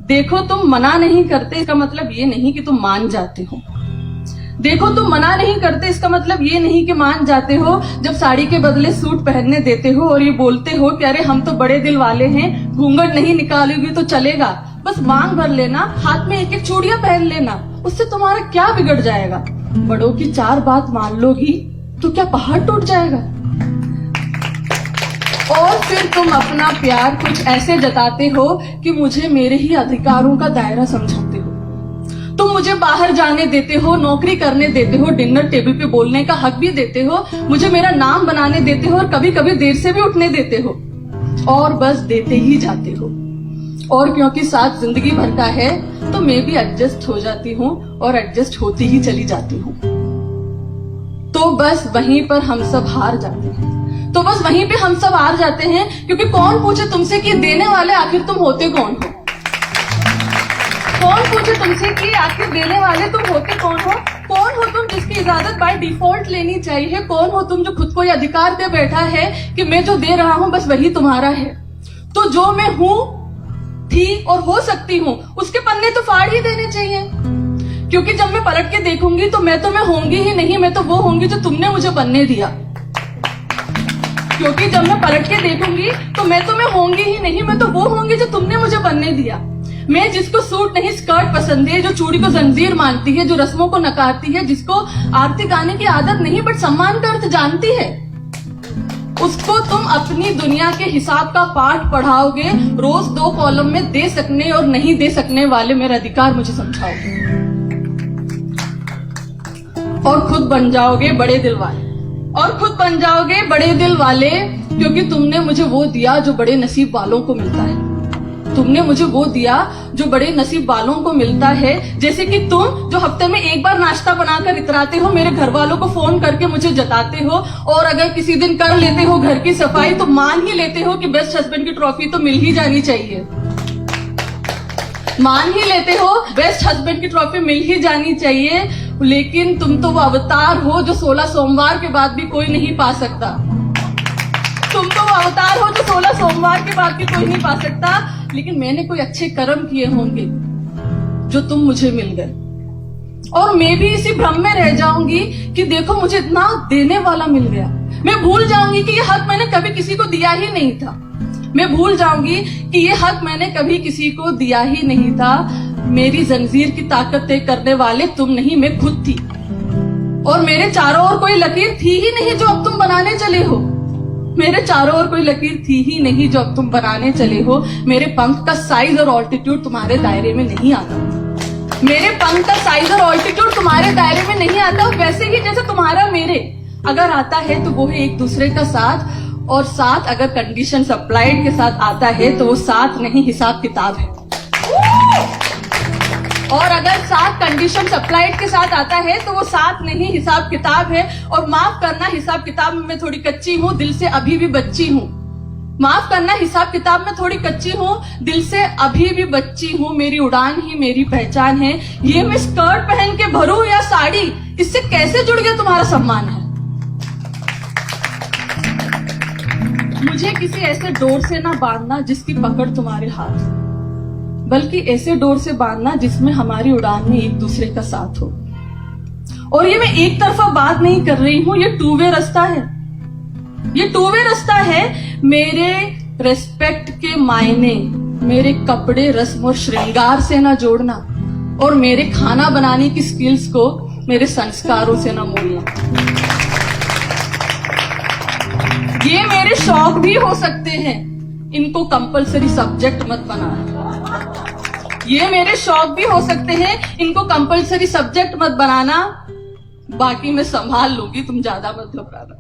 देखो तुम मना नहीं करते इसका मतलब ये नहीं कि तुम मान जाते हो। देखो तुम मना नहीं करते इसका मतलब ये नहीं कि मान जाते हो। जब साड़ी के बदले सूट पहनने देते हो और ये बोलते हो कि अरे हम तो बड़े दिल वाले हैं, घूंघट नहीं निकालोगी तो चलेगा, बस मांग भर लेना, हाथ में एक एक चूड़ियां पहन लेना, उससे तुम्हारा क्या बिगड़ जाएगा। बड़ों की 4 बात मान लोगी तो क्या पहाड़ टूट जाएगा। और फिर तुम अपना प्यार कुछ ऐसे जताते हो कि मुझे मेरे ही अधिकारों का दायरा समझाते हो। तुम मुझे बाहर जाने देते हो, नौकरी करने देते हो, डिनर टेबल पे बोलने का हक भी देते हो, मुझे मेरा नाम बनाने देते हो और कभी कभी देर से भी उठने देते हो, और बस देते ही जाते हो। और क्योंकि साथ जिंदगी भर का है तो मैं भी एडजस्ट हो जाती हूँ और एडजस्ट होती ही चली जाती हूँ। तो बस वहीं पर हम सब हार जाते हैं। क्योंकि कौन पूछे तुमसे कि देने वाले आखिर तुम होते कौन हो। कौन पूछे तुमसे कि आखिर देने वाले तुम होते कौन हो। कौन हो तुम जिसकी इजाजत बाय डिफॉल्ट लेनी चाहिए। कौन हो तुम जो खुद को ये अधिकार दे बैठा है कि मैं जो दे रहा हूं बस वही तुम्हारा है। तो जो मैं हूं, थी और हो सकती हूँ उसके पन्ने तो फाड़ ही देने चाहिए। क्योंकि जब मैं पलट के देखूंगी तो मैं होंगी ही नहीं, मैं तो वो होंगी जो तुमने मुझे बनने दिया। क्योंकि जब मैं पलट के देखूंगी तो मैं होंगी ही नहीं, मैं तो वो होंगी जो तुमने मुझे बनने दिया। मैं जिसको सूट नहीं स्कर्ट पसंद है, जो चूड़ी को जंजीर मानती है, जो रस्मों को नकारती है, जिसको आरती गाने की आदत नहीं बट सम्मान का अर्थ जानती है, उसको तुम अपनी दुनिया के हिसाब का पाठ पढ़ाओगे। रोज 2 कॉलम में दे सकने और नहीं दे सकने वाले मेरा अधिकार मुझे समझाओगे और खुद बन जाओगे बड़े दिल वाले। क्योंकि तुमने मुझे वो दिया जो बड़े नसीब वालों को मिलता है। तुमने मुझे वो दिया जो बड़े नसीब वालों को मिलता है। जैसे कि तुम जो हफ्ते में एक बार नाश्ता बनाकर इतराते हो, मेरे घर वालों को फोन करके मुझे जताते हो, और अगर किसी दिन कर लेते हो घर की सफाई तो मान ही लेते हो कि बेस्ट हस्बैंड की ट्रॉफी तो मिल ही जानी चाहिए। मान ही लेते हो बेस्ट हस्बैंड की ट्रॉफी मिल ही जानी चाहिए। लेकिन तुम तो वो अवतार हो जो 16 सोमवार के बाद भी कोई नहीं पा सकता। तुम तो वो अवतार हो जो 16 सोमवार के बाद भी कोई नहीं पा सकता। लेकिन मैंने कोई अच्छे कर्म किए होंगे जो तुम मुझे मिल गए, और मैं भी इसी भ्रम में रह जाऊंगी कि देखो मुझे इतना देने वाला मिल गया। मैं भूल जाऊंगी कि ये हक मैंने कभी किसी को दिया ही नहीं था। मेरी जंजीर की ताकत तय करने वाले तुम नहीं, मैं खुद थी। और मेरे चारों ओर कोई लकीर थी ही नहीं जो अब तुम बनाने चले हो। मेरे पंख का साइज और ऑल्टीट्यूड तुम्हारे दायरे में नहीं आता। वैसे ही जैसे तुम्हारा मेरे अगर आता है तो वो है एक दूसरे का साथ, और साथ अगर कंडीशन अप्लाइड के साथ आता है तो वो साथ नहीं हिसाब किताब है। और अगर साथ कंडीशन अप्लाइड के साथ आता है तो वो साथ नहीं हिसाब किताब है। और माफ करना, हिसाब किताब में मैं थोड़ी कच्ची हूँ, दिल से अभी भी बच्ची हूँ। दिल से अभी भी बच्ची हूँ। मेरी उड़ान ही मेरी पहचान है। ये मैं स्कर्ट पहन के भरूं या साड़ी, इससे कैसे जुड़ गया तुम्हारा सम्मान है। मुझे किसी ऐसे डोर से ना बांधना जिसकी पकड़ तुम्हारे हाथ, बल्कि ऐसे डोर से बांधना जिसमें हमारी उड़ान में एक दूसरे का साथ हो। और ये मैं एक तरफा बात नहीं कर रही हूँ, ये 2 वे रास्ता है। मेरे रेस्पेक्ट के मायने मेरे कपड़े, रस्म और श्रृंगार से ना जोड़ना, और मेरे खाना बनाने की स्किल्स को मेरे संस्कारों से ना मोड़ना। ये मेरे शौक भी हो सकते हैं, इनको कंपलसरी सब्जेक्ट मत बनाना। बाकी मैं संभाल लूंगी, तुम ज्यादा मत घबराना।